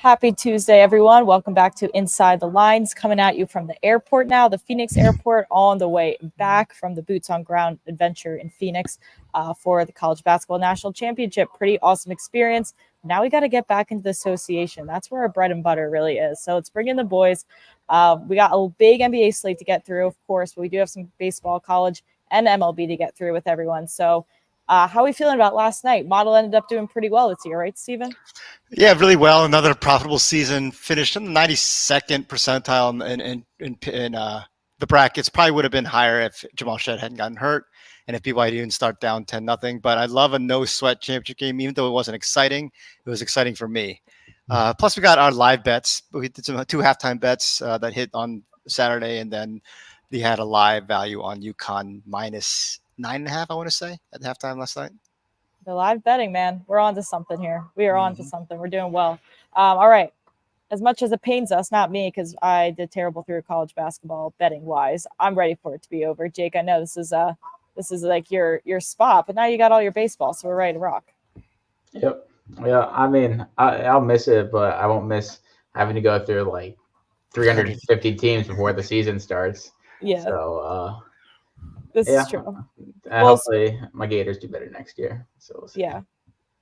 Happy Tuesday, everyone. Welcome back to Inside the Lines, coming at you from the airport now, the Phoenix airport, on the way back from the Boots on Ground adventure in Phoenix for the College Basketball National Championship. Pretty awesome experience. Now we got to get back into the association. That's where our bread and butter really is. So let's bring in the boys. We got a big NBA slate to get through, of course, but we do have some baseball, college, and MLB to get through with everyone. So how are we feeling about last night? Model ended up doing pretty well this year, right, Steven? Yeah, really well. Another profitable season. Finished in the 92nd percentile in the brackets. Probably would have been higher if Jamal Shead hadn't gotten hurt and if BYU didn't start down 10-0. But I love a no-sweat championship game, even though it wasn't exciting. It was exciting for me. Plus, we got our live bets. We did some 2 halftime bets that hit on Saturday, and then we had a live value on UConn minus 9.5, I want to say, at halftime last night. The live betting, man. We're on to something here. We are on to something. We're doing well. All right. As much as it pains us, not me, because I did terrible through college basketball betting wise, I'm ready for it to be over. Jake, I know this is like your spot, but now you got all your baseball, so we're ready to rock. Yep. Yeah, I mean, I'll miss it, but I won't miss having to go through like 350 teams before the season starts. Yeah. So this is true. Hopefully my Gators do better next year. So we'll see. Yeah.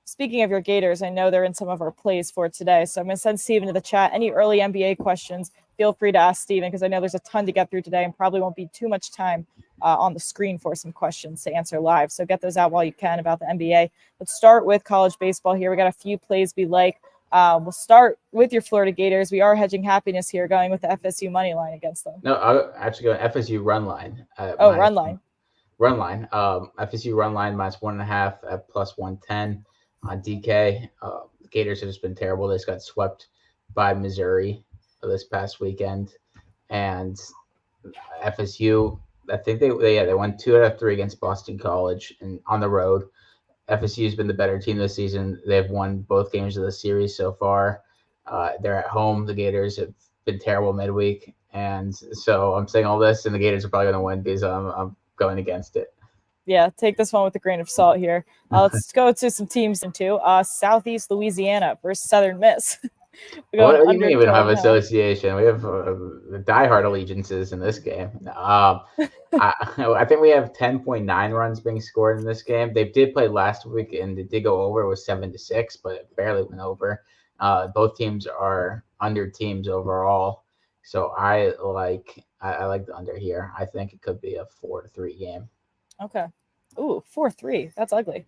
Speaking of your Gators, I know they're in some of our plays for today. So I'm going to send Steven to the chat. Any early NBA questions, feel free to ask Steven, because I know there's a ton to get through today and probably won't be too much time on the screen for some questions to answer live. So get those out while you can about the NBA. Let's start with college baseball here. We got a few plays we like. We'll start with your Florida Gators. We are hedging happiness here, going with the FSU money line against them. No, I'll actually go FSU run line. Run line. Run line. FSU run line minus 1.5 at plus 110 on DK. The Gators have just been terrible. They just got swept by Missouri this past weekend, and FSU. I think they won 2 out of 3 against Boston College and on the road. FSU has been the better team this season. They've won both games of the series so far. They're at home. The Gators have been terrible midweek, and so I'm saying all this, and the Gators are probably going to win because I'm going against it. Yeah, take this one with a grain of salt here. Let's go to some teams into Southeast Louisiana versus Southern Miss. What do you mean we don't have association? We have diehard allegiances in this game. I think we have 10.9 runs being scored in this game. They did play last week, and it did go over. It was 7-6, but it barely went over. Both teams are under teams overall, so I like the under here. I think it could be a 4-3 game. Okay. Ooh, 4-3. That's ugly.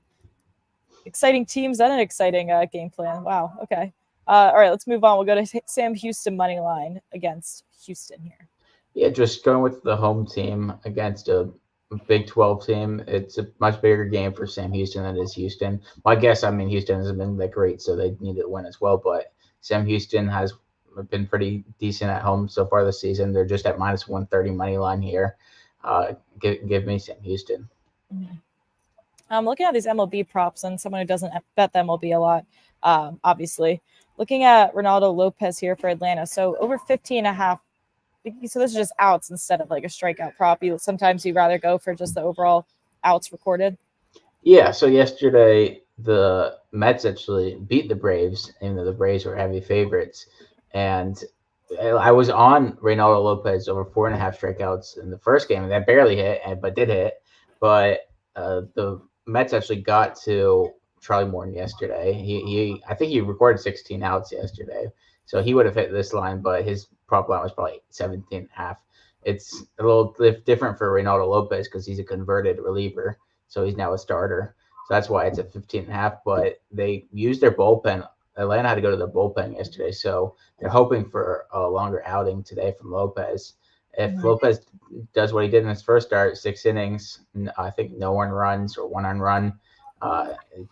Exciting teams and an exciting game plan. Wow. Okay. All right, let's move on. We'll go to Sam Houston money line against Houston here. Yeah, just going with the home team against a Big 12 team. It's a much bigger game for Sam Houston than it is Houston. Well, I guess, Houston hasn't been that great, so they need to win as well. But Sam Houston has been pretty decent at home so far this season. They're just at minus 130 money line here. Give me Sam Houston. Mm-hmm. I'm looking at these MLB props, and someone who doesn't bet the MLB a lot, obviously. Looking at Ronaldo Lopez here for Atlanta. So over 15.5. So this is just outs instead of like a strikeout prop. Sometimes you'd rather go for just the overall outs recorded. Yeah. So yesterday the Mets actually beat the Braves, even though the Braves were heavy favorites. And I was on Ronaldo Lopez over 4.5 strikeouts in the first game, and that barely hit, but did hit. But the Mets actually got to Charlie Morton yesterday. I think he recorded 16 outs yesterday, so he would have hit this line, but his prop line was probably 17.5. It's a little different for Ronaldo Lopez because he's a converted reliever, so he's now a starter. So that's why it's at 15.5. But they used their bullpen. Atlanta had to go to the bullpen yesterday, so they're hoping for a longer outing today from Lopez. If Lopez does what he did in his first start, 6 innings, I think no one runs or 1 unrun,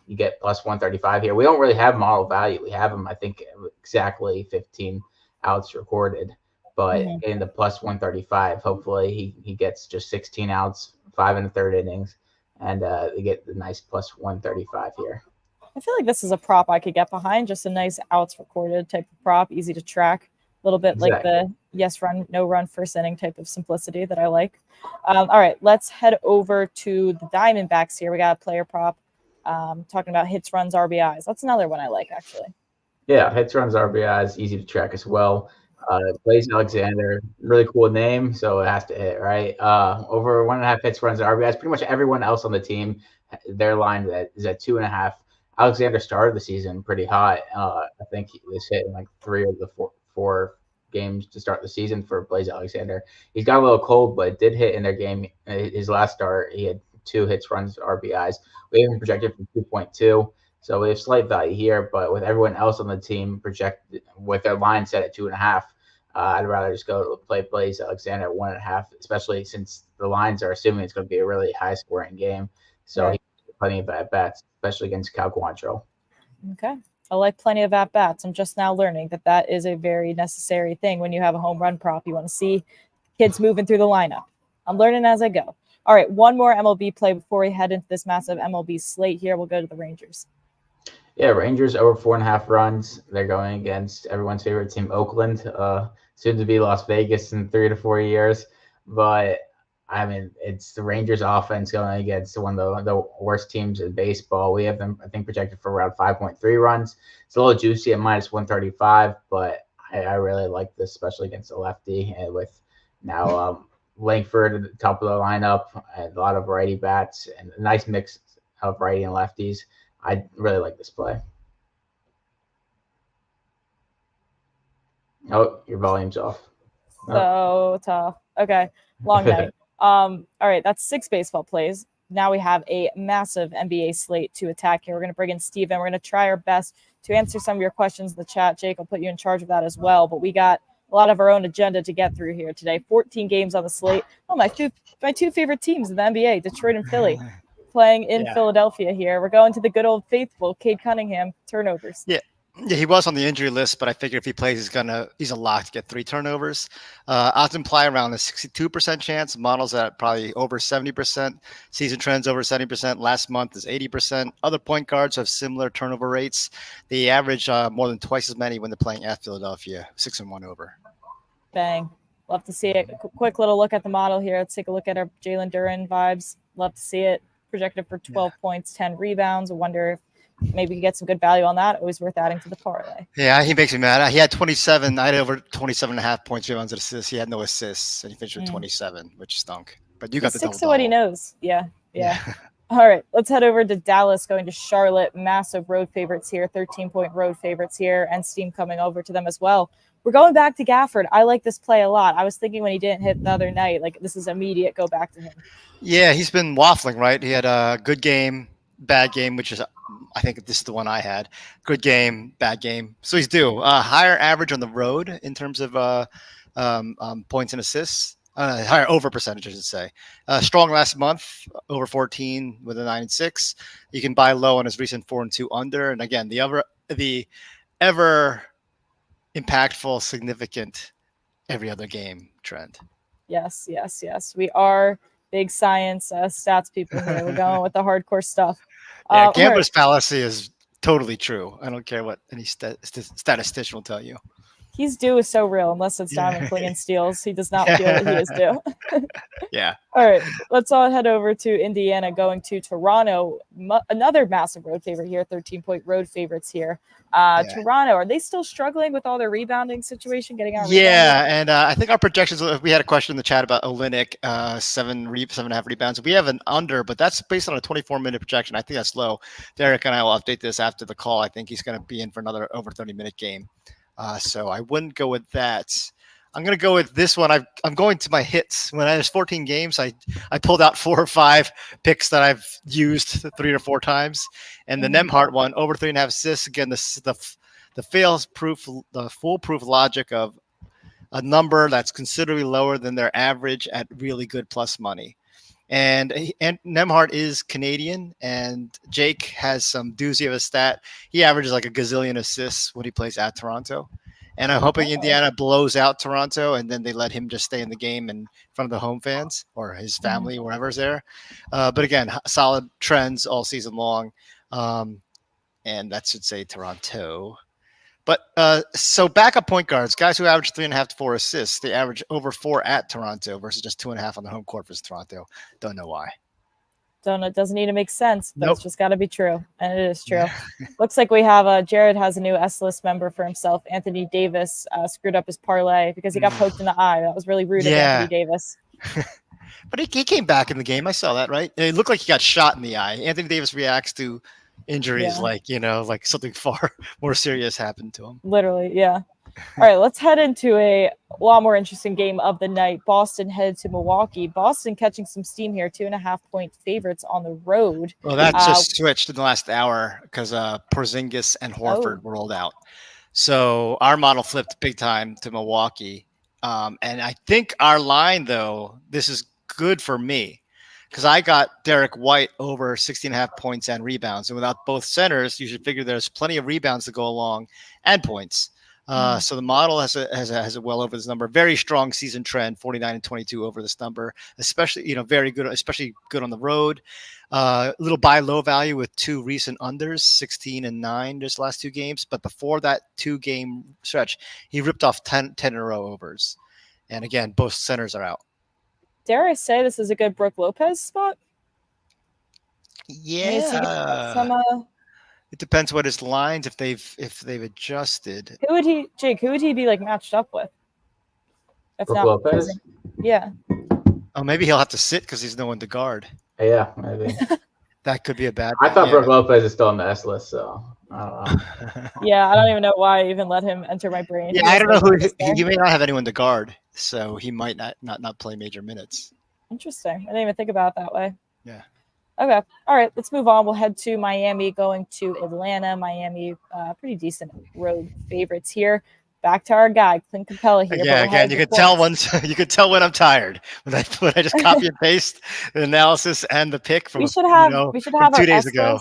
you get plus 135 here. We don't really have model value. We have him, I think, exactly 15 outs recorded, but in the plus 135, hopefully he gets just 16 outs, 5 1/3 innings, and they get the nice plus 135 here. I feel like this is a prop I could get behind, just a nice outs recorded type of prop, easy to track, a little bit like the yes run, no run first inning type of simplicity that I like. All right, let's head over to the Diamondbacks here. We got a player prop talking about hits, runs, RBIs. That's another one I like, actually. Yeah, hits, runs, RBIs, easy to track as well. Blaze Alexander, really cool name, so it has to hit, right? Over 1.5 hits, runs, RBIs. Pretty much everyone else on the team, their line is at 2.5. Alexander started the season pretty hot. I think he was hitting like 3 of the four games to start the season for Blaze Alexander. He's got a little cold, but did hit in their game. His last start, he had 2 hits, runs, RBIs. We have him projected for 2.2. So we have slight value here, but with everyone else on the team projected with their line set at 2.5, I'd rather just go play Blaze Alexander at 1.5, especially since the lines are assuming it's going to be a really high scoring game. So Right. he has plenty of at bats, especially against Cal Quantrill. Okay. I like plenty of at bats. I'm just now learning that that is a very necessary thing when you have a home run prop. You want to see kids moving through the lineup. I'm learning as I go. All right, one more MLB play before we head into this massive MLB slate here. We'll go to the Rangers. Yeah, Rangers over 4.5 runs. They're going against everyone's favorite team, Oakland, soon to be Las Vegas in 3 to 4 years. But I mean, it's the Rangers offense going against one of the worst teams in baseball. We have them, I think, projected for around 5.3 runs. It's a little juicy at minus 135, but I really like this, especially against a lefty. And with now Langford at the top of the lineup, and a lot of righty bats, and a nice mix of righty and lefties. I really like this play. Oh, your volume's off. So tough. Okay, long night. All right, that's 6 baseball plays. Now we have a massive NBA slate to attack here. We're going to bring in Steven. We're going to try our best to answer some of your questions in the chat. Jake, I'll put you in charge of that as well. But we got a lot of our own agenda to get through here today. 14 games on the slate. Oh, my two favorite teams in the NBA, Detroit and Philly, playing in Philadelphia here. We're going to the good old faithful Cade Cunningham turnovers. Yeah, he was on the injury list, but I figure if he plays, he's a lock to get 3 turnovers. Odds imply around a 62% chance. Models at probably over 70%. Season trends over 70%. Last month is 80%. Other point guards have similar turnover rates. They average more than twice as many when they're playing at Philadelphia, 6-1 over. Bang. Love to see it. Quick little look at the model here. Let's take a look at our Jalen Duren vibes. Love to see it. Projected for 12 points, 10 rebounds. I wonder if maybe you get some good value on that. Always worth adding to the parlay. Yeah, he makes me mad. He had 27. I had over 27.5 points, rebounds, and assists. He had no assists, and he finished with 27, which stunk. But you got the six double. To what he knows. Yeah. All right, let's head over to Dallas, going to Charlotte. Massive road favorites here, 13-point road favorites here, and steam coming over to them as well. We're going back to Gafford. I like this play a lot. I was thinking when he didn't hit the other night, like this is immediate, go back to him. Yeah, he's been waffling, right? He had a good game, bad game, which is, I think this is the one I had. Good game, bad game. So he's due. Higher average on the road in terms of points and assists. Higher over percentage, I should say. Strong last month, over 14 with a 9-6. You can buy low on his recent 4-2 under. And again, the ever impactful, significant every other game trend. Yes. We are big science stats people here. We're going with the hardcore stuff. Yeah, gambler's fallacy is totally true. I don't care what any statistician will tell you. He's due is so real, unless it's Diamond Clinging Steals. He does not feel that he is due. Yeah. All right, let's all head over to Indiana, going to Toronto. Another massive road favorite here, 13-point road favorites here. Toronto, are they still struggling with all their rebounding situation, getting out? Yeah, and I think our projections, we had a question in the chat about Olynyk, 7.5 rebounds. We have an under, but that's based on a 24-minute projection. I think that's low. Derek and I will update this after the call. I think he's going to be in for another over 30-minute game. So I wouldn't go with that. I'm going to go with this one. I'm going to my hits. When I was 14 games, I pulled out 4 or 5 picks that I've used 3 or 4 times. And the Nemhart one, over 3.5 assists. Again, the foolproof logic of a number that's considerably lower than their average at really good plus money. And Nemhart is Canadian, and Jake has some doozy of a stat. He averages like a gazillion assists when he plays at Toronto. And I'm hoping Indiana blows out Toronto, and then they let him just stay in the game in front of the home fans or his family, wherever's there. But again, solid trends all season long. And that should say Toronto. But so backup point guards, guys who average 3.5 to 4 assists, they average over 4 at Toronto versus just 2.5 on the home court versus Toronto. Don't know why. It doesn't need to make sense, but Nope. it's just got to be true, and it is true. Looks like we have Jared has a new S-list member for himself. Anthony Davis screwed up his parlay because he got poked in the eye. That was really rude of Anthony Davis. But he came back in the game. I saw that, right? It looked like he got shot in the eye. Anthony Davis reacts to injuries like something far more serious happened to him. Literally, yeah. All right, let's head into a lot more interesting game of the night. Boston headed to Milwaukee. Boston catching some steam here, 2.5-point favorites on the road. Well, that just switched in the last hour because Porzingis and Horford were rolled out. So our model flipped big time to Milwaukee. And I think our line, though, this is good for me because I got Derek White over 16.5 points and rebounds. And without both centers, you should figure there's plenty of rebounds to go along and points. So the model has a well over this number. Very strong season trend, 49-22 over this number, especially, very good, especially good on the road. A little buy low value with 2 recent unders, 16 and 9, just last 2 games. But before that 2-game stretch, he ripped off 10 in a row overs. And again, both centers are out. Dare I say this is a good Brook Lopez spot? Yeah. It depends what his lines if they've adjusted. Who would he be like matched up with? If Brook not Lopez? Yeah. Oh, maybe he'll have to sit because he's no one to guard. Yeah, maybe. That could be a bad. I thought Brook Lopez is still on the S list, so I don't know. Yeah, I don't even know why I even let him enter my brain. Yeah, I don't know who he may not have anyone to guard, so he might not play major minutes. Interesting. I didn't even think about it that way. Yeah. Okay. All right. Let's move on. We'll head to Miami, going to Atlanta. Miami, pretty decent road favorites here. Back to our guy, Clint Capella here. Yeah, again, you could tell when I'm tired when I just copy and paste the analysis and the pick from. We should have 2 days ago.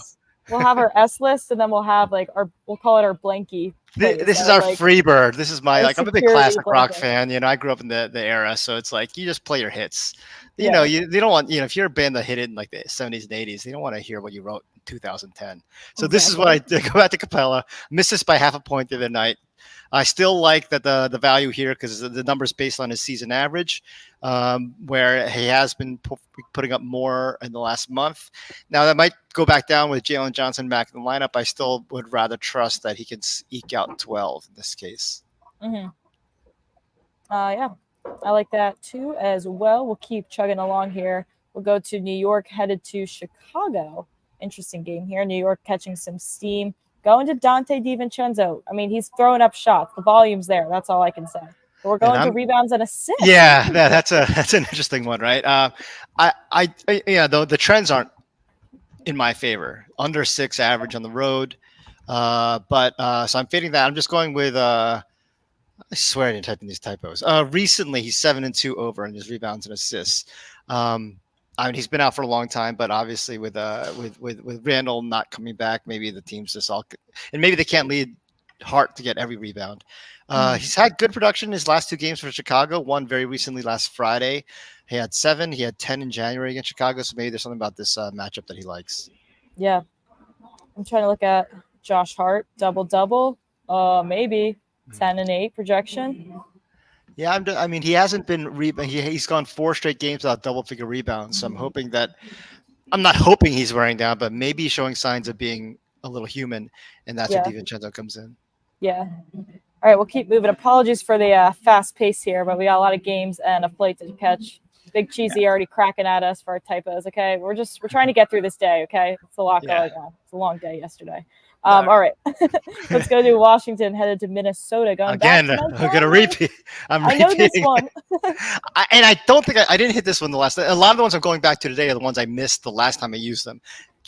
We'll have our S list, and then we'll have we'll call it our blankie. This is our free bird. This is my I'm a big classic rock blanket. fan. I grew up in the era, so it's like you just play your hits. They don't want if you're a band that hit it in like the 70s and 80s, they don't want to hear what you wrote in 2010. So This is what I did. Go back to Capella. Missed this by half a point the other night. I still like that the value here because the numbers based on his season average, where he has been putting up more in the last month. Now that might go back down with Jalen Johnson back in the lineup. I still would rather trust that he can eke out 12 in this case. Mm-hmm. Yeah, I like that too as well. We'll keep chugging along here. We'll go to New York, headed to Chicago. Interesting game here. New York catching some steam. Going to Dante DiVincenzo. I mean, he's throwing up shots. The volume's there. That's all I can say. But we're going to rebounds and assists. Yeah, that's an interesting one, right? The trends aren't in my favor. Under 6 average on the road, but so I'm fading that. I'm just going with. I swear I didn't type in these typos. Recently, he's 7-2 over in his rebounds and assists. I mean, he's been out for a long time, but obviously with Randall not coming back, maybe the team's just and maybe they can't lead Hart to get every rebound. He's had good production in his last 2 games for Chicago. One very recently last Friday. He had 7. He had 10 in January against Chicago. So maybe there's something about this matchup that he likes. Yeah. I'm trying to look at Josh Hart, double-double. Maybe 10 and 8 projection. Yeah, I mean, he hasn't been he's gone 4 straight games without double-figure rebounds. So I'm hoping I'm not hoping he's wearing down, but maybe showing signs of being a little human, and that's where DiVincenzo comes in. Yeah. All right, we'll keep moving. Apologies for the fast pace here, but we got a lot of games and a flight to catch. Big Cheesy already cracking at us for our typos. Okay, we're trying to get through this day. Okay, it's a lot going on. It's a long day yesterday. All right. Let's go to Washington, headed to Minnesota. Going again, back to I'm going to repeat. I know this one. And I don't think I didn't hit this one the last. A lot of the ones I'm going back to today are the ones I missed the last time I used them.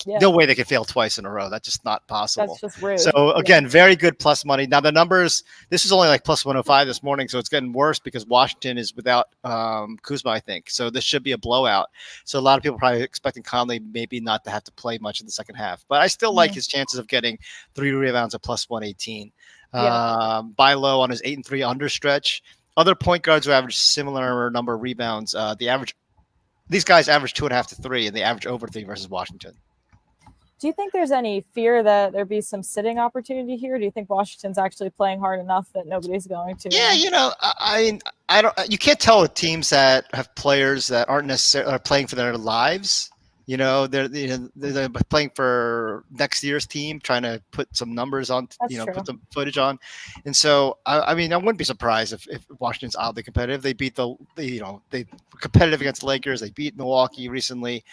Yeah. No way they could fail twice in a row. That's just not possible. That's just rude. So again, very good plus money. Now the numbers, this is only like plus 105 this morning, so it's getting worse because Washington is without Kuzma, I think. So this should be a blowout. So a lot of people probably expecting Conley maybe not to have to play much in the second half. But I still like his chances of getting 3 rebounds at plus 118. Buy low on his 8-3 under stretch. Other point guards who average similar number of rebounds. These guys average 2.5 to 3, and they average over 3 versus Washington. Do you think there's any fear that there be some sitting opportunity here? Do you think Washington's actually playing hard enough that nobody's going to? Yeah, I don't. You can't tell with teams that have players that aren't necessarily playing for their lives You know, they're playing for next year's team, trying to put some numbers on, That's true. put some footage on. And so, I mean, I wouldn't be surprised if Washington's oddly competitive. They beat they were competitive against the Lakers. They beat Milwaukee recently.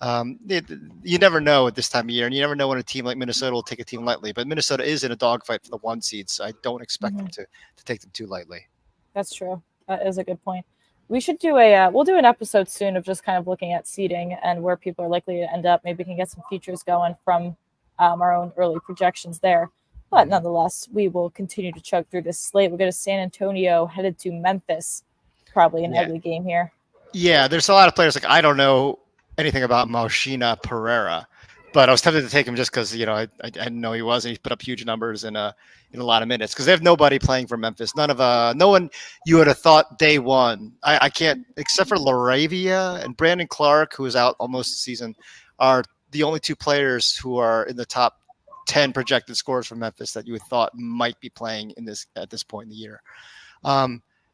You never know at this time of year, and you never know when a team like Minnesota will take a team lightly. But Minnesota is in a dogfight for the 1 seed, so I don't expect them to take them too lightly. That's true. That is a good point. We should do we'll do an episode soon of just kind of looking at seeding and where people are likely to end up. Maybe we can get some features going from our own early projections there. But nonetheless, we will continue to chug through this slate. We'll go to San Antonio, headed to Memphis. Probably an ugly game here. Yeah, there's a lot of players. Like, I don't know anything about Maushina Pereira, but I was tempted to take him just because I didn't know he was, and he put up huge numbers in a lot of minutes because they have nobody playing for Memphis. No one you would have thought day one. I can't, except for Laravia and Brandon Clark, who is out almost the season, are the only 2 players who are in the top 10 projected scorers for Memphis that you would thought might be playing at this point in the year.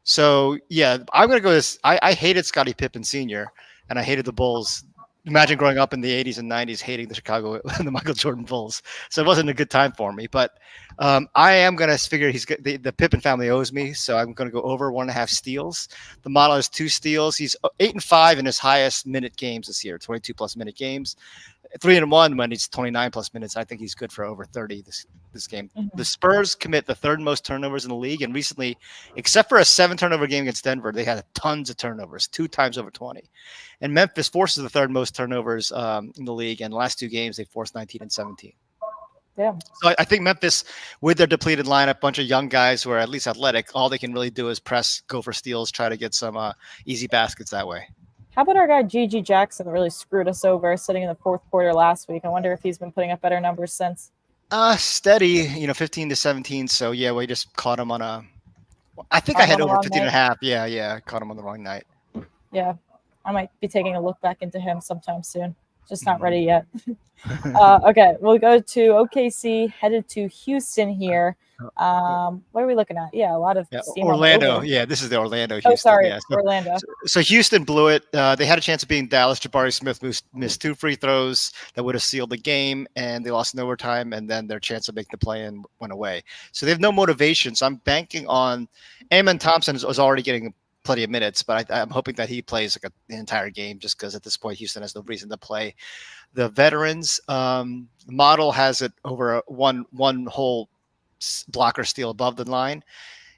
So yeah, I'm gonna go this. I hated Scottie Pippen Sr. and I hated the Bulls. Imagine growing up in the 80s and 90s hating the Michael Jordan Bulls. So it wasn't a good time for me. But I am going to figure the Pippen family owes me. So I'm going to go over 1.5 steals. The model has 2 steals. He's 8-5 in his highest minute games this year, 22 plus minute games. 3-1 when he's 29 plus minutes. I think he's good for over 30 this game. Mm-hmm. The Spurs commit the 3rd most turnovers in the league. And recently, except for a 7 turnover game against Denver, they had tons of turnovers, 2 times over 20. And Memphis forces the 3rd most turnovers in the league. And the last 2 games, they forced 19 and 17. Yeah. So I think Memphis, with their depleted lineup, bunch of young guys who are at least athletic, all they can really do is press, go for steals, try to get some easy baskets that way. How about our guy G.G. Jackson that really screwed us over sitting in the 4th quarter last week? I wonder if he's been putting up better numbers since. Steady, 15 to 17. So yeah, we just caught him on I think I had over 15.5. Yeah. Caught him on the wrong night. Yeah. I might be taking a look back into him sometime soon. Just not ready yet. Okay, we'll go to OKC, headed to Houston here. What are we looking at? Yeah, a lot of steam Orlando. Yeah, this is the Orlando. Houston. Oh, sorry, yeah. Orlando. So Houston blew it. They had a chance of beating Dallas. Jabari Smith missed 2 free throws that would have sealed the game, and they lost in overtime, and then their chance of making the play-in went away. So they have no motivation. So I'm banking on Amen Thompson was already getting plenty of minutes, but I'm hoping that he plays like the entire game just because at this point Houston has no reason to play. The veterans model has it over one whole blocker steal above the line.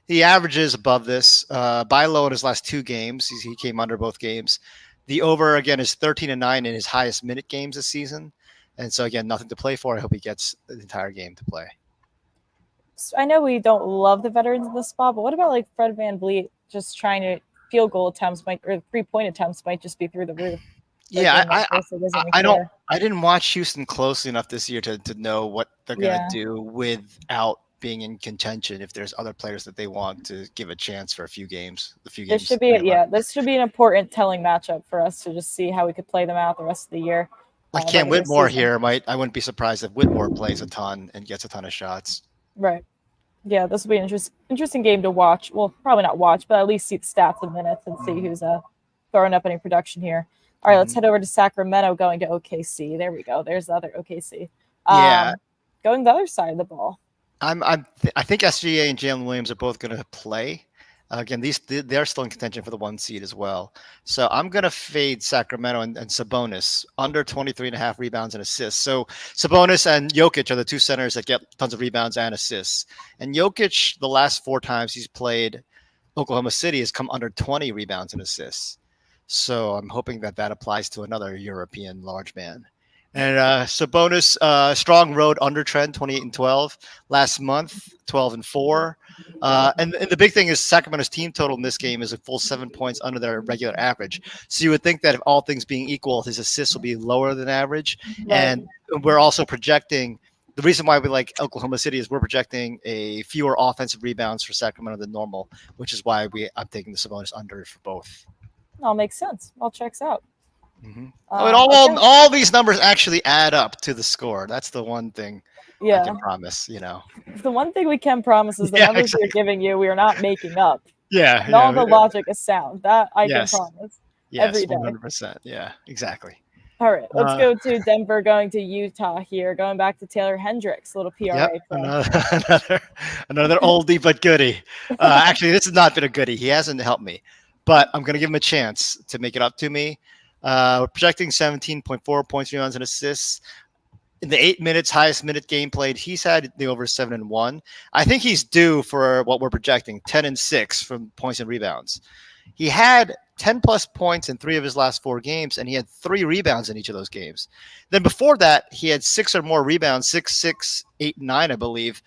He averages above this. By low in his last 2 games. He came under both games. The over again is 13-9 in his highest minute games this season. And so again, nothing to play for. I hope he gets the entire game to play. I know we don't love the veterans in this spot, but what about like Fred VanVleet just trying to field goal attempts or 3-point attempts might just be through the roof. Yeah, I didn't watch Houston closely enough this year to know what they're going to do without being in contention if there's other players that they want to give a chance for a few games. This should be an important telling matchup for us to just see how we could play them out the rest of the year. Like Cam Whitmore here, I wouldn't be surprised if Whitmore plays a ton and gets a ton of shots. Right. Yeah, this will be an interesting game to watch. Well, probably not watch, but at least see the stats in minutes and see who's throwing up any production here. All right, let's head over to Sacramento, going to OKC. There we go. There's the other OKC. Going the other side of the ball. I think SGA and Jalen Williams are both going to play. Again, they're still in contention for the 1 seed as well. So I'm going to fade Sacramento and Sabonis under 23.5 rebounds and assists. So Sabonis and Jokic are the 2 centers that get tons of rebounds and assists. And Jokic, the last 4 times he's played Oklahoma City, has come under 20 rebounds and assists. So I'm hoping that applies to another European large man. And Sabonis, strong road under trend, 28-12. Last month, 12-4. And the big thing is Sacramento's team total in this game is a full 7 points under their regular average. So you would think that if all things being equal, his assists will be lower than average. Right. And we're also projecting – the reason why we like Oklahoma City is we're projecting a fewer offensive rebounds for Sacramento than normal, which is why I'm taking the Sabonis under for both. All makes sense. All checks out. Mm-hmm. All these numbers actually add up to the score. That's the one thing I can promise, The one thing we can promise is the numbers we're giving you, we are not making up. And all the logic is sound. That I can promise. Yes, every day. 100%. Yeah, exactly. All right, let's go to Denver, going to Utah here, going back to Taylor Hendricks, little PRA Yep, play. another oldie but goodie. Actually, this has not been a goodie. He hasn't helped me, but I'm going to give him a chance to make it up to me. We're projecting 17.4 points, rebounds, and assists. In the 8 minutes, highest minute game played, he's had the over 7-1. I think he's due for what we're projecting, 10-6 from points and rebounds. He had 10 plus points in 3 of his last 4 games, and he had 3 rebounds in each of those games. Then before that, he had 6 or more rebounds, 6, 8, 9, I believe.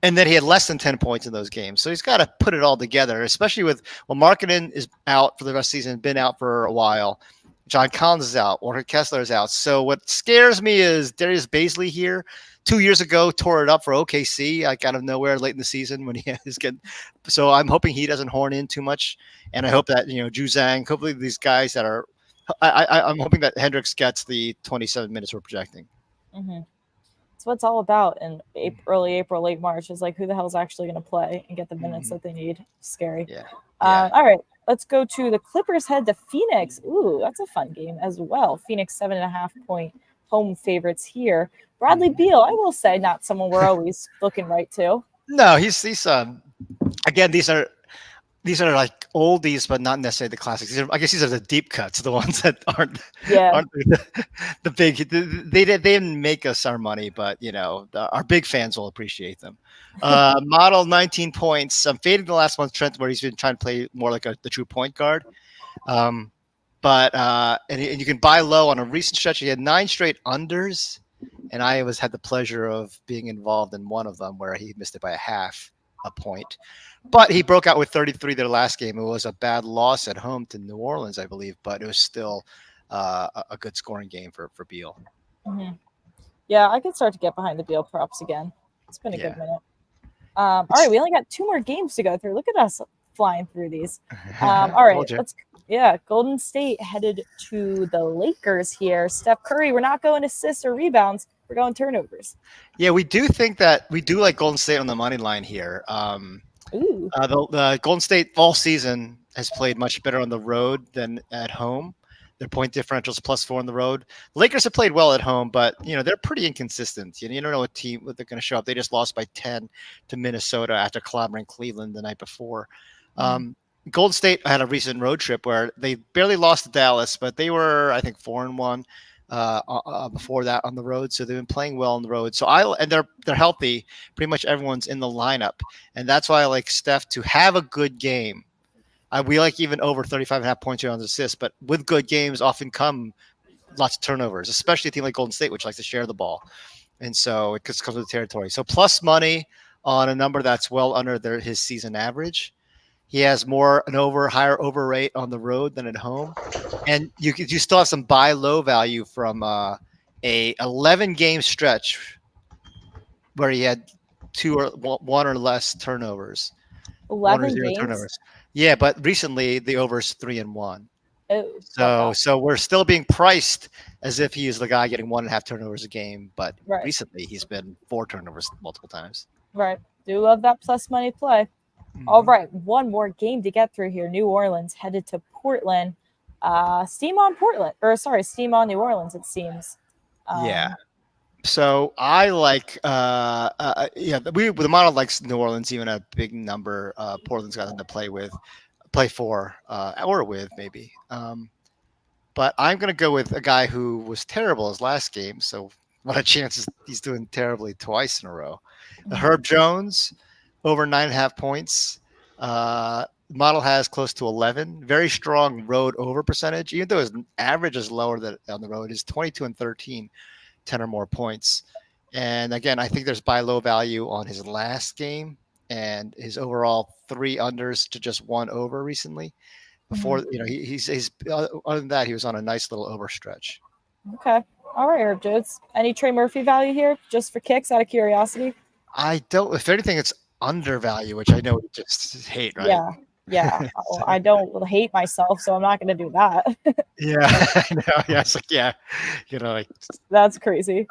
And then he had less than 10 points in those games. So he's got to put it all together, especially with, well, Markkanen is out for the rest of the season, been out for a while. John Collins is out. Walker Kessler is out. So what scares me is Darius Baisley here. 2 years ago, tore it up for OKC, like out of nowhere late in the season when he is getting. So I'm hoping he doesn't horn in too much, and I hope that Ju Zhang, hopefully these guys that are. I'm hoping that Hendricks gets the 27 minutes we're projecting. Mm-hmm. That's what it's all about in early April, late March. Is like who the hell is actually going to play and get the minutes that they need. Scary. Yeah. All right. Let's go to the Clippers head to Phoenix. Ooh, that's a fun game as well. Phoenix 7.5 point home favorites here. Bradley Beal, I will say, not someone we're always looking right to. No, he's again, these are like oldies, but not necessarily the classics. I guess these are the deep cuts, the ones that aren't the big. They didn't make us our money, but our big fans will appreciate them. Model 19 points. I'm fading the last one, Trent, where he's been trying to play more like the true point guard. But you can buy low on a recent stretch. He had 9 straight unders, and I had the pleasure of being involved in one of them where he missed it by a half a point. But he broke out with 33 their last game. It was a bad loss at home to New Orleans, I believe, but it was still a good scoring game for Beal. Mm-hmm. Yeah, I could start to get behind the Beal props again. It's been a good minute. All right, we only got 2 more games to go through. Look at us flying through these. All right, Golden State headed to the Lakers here. Steph Curry, we're not going assists or rebounds. We're going turnovers. Yeah, we do think that we do like Golden State on the money line here. The Golden State all season has played much better on the road than at home. Their point differentials +4 on the road. The Lakers have played well at home, but they're pretty inconsistent. You don't know what they're going to show up. They just lost by 10 to Minnesota after clobbering Cleveland the night before. Golden State had a recent road trip where they barely lost to Dallas, but they were, I think, 4-1 before that on the road. So they've been playing well on the road. And they're healthy. Pretty much everyone's in the lineup, and that's why I like Steph to have a good game. We like even over 35.5 points here on assists, but with good games often come lots of turnovers, especially a team like Golden State, which likes to share the ball. And so it just comes with the territory. So plus money on a number that's well under his season average. He has higher over rate on the road than at home. And you still have some buy low value from a 11-game stretch where he had 1 or less turnovers. 11 games? Yeah, but recently the over is 3-1. Oh, so we're still being priced as if he is the guy getting 1.5 turnovers a game, but recently he's been 4 turnovers multiple times. Right. Do love that plus money play. Mm-hmm. All right, one more game to get through here. New Orleans headed to Portland. Steam on New Orleans, it seems. Yeah. So I like, the model likes New Orleans, even a big number. Portland's got them to play for, or with maybe. But I'm going to go with a guy who was terrible his last game. So what a chance he's doing terribly twice in a row. Herb Jones, over 9.5 points. Model has close to 11. Very strong road over percentage, even though his average is lower than on the road. Is 22-13, 10 or more points. And again, I think there's buy low value on his last game and his overall 3 unders to just 1 over recently. Before he's other than that, he was on a nice little overstretch. Okay, all right, Herb Jones. Any Trey Murphy value here, just for kicks, out of curiosity? I don't. If anything, it's undervalue, which I know you just hate, right? Yeah. I don't hate myself, so I'm not going to do that. Yeah, I know. Yeah, it's like, that's crazy.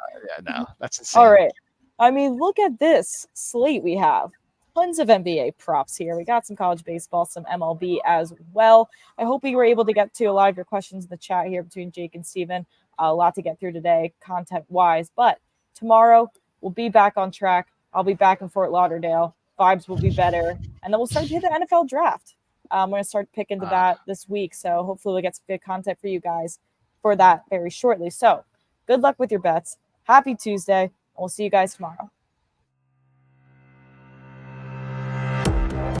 No, that's insane. All right. I mean, look at this slate we have. Tons of NBA props here. We got some college baseball, some MLB as well. I hope we were able to get to a lot of your questions in the chat here between Jake and Steven. A lot to get through today, content-wise. But tomorrow, we'll be back on track. I'll be back in Fort Lauderdale. Vibes will be better. And then we'll start to hit the NFL draft. I'm going to start picking to that this week. So hopefully we'll get some good content for you guys for that very shortly. So good luck with your bets. Happy Tuesday. And we'll see you guys tomorrow.